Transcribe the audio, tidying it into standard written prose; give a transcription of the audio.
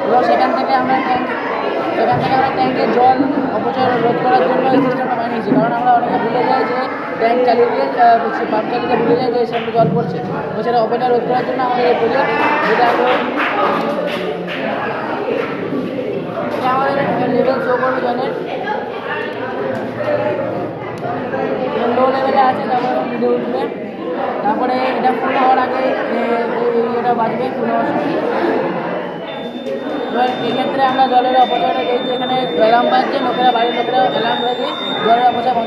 এবং সেখান থেকে আমরা ট্যাঙ্কে জল অপচয় রোধ করার জন্য এই সিস্টেমটা বানিয়েছি। কারণ আমরা অনেকে ভুলে যাই যে ট্যাঙ্ক চালিয়ে দিয়ে পাম্প চালিয়ে ভুলে যাই যে সেখানে জল পড়ছে, তো সেটা অপচয় রোধ করার জন্য আমাদের এই প্রজেক্ট, যেটা আমাদের লেভেল শো করবে জলের লো লেভেলে আছে, তারপরে ভিডিও উঠবে, তারপরে এটা ফুল হওয়ার আগে এটা বাজবে ফুল হওয়ার সময়। এবার এক্ষেত্রে আমরা জলের অপচয়টা দেখছি, এখানে অ্যালার্ম বাজছে, বাড়ির লোকেরা অ্যালার্ম রেখে জলের অপচয়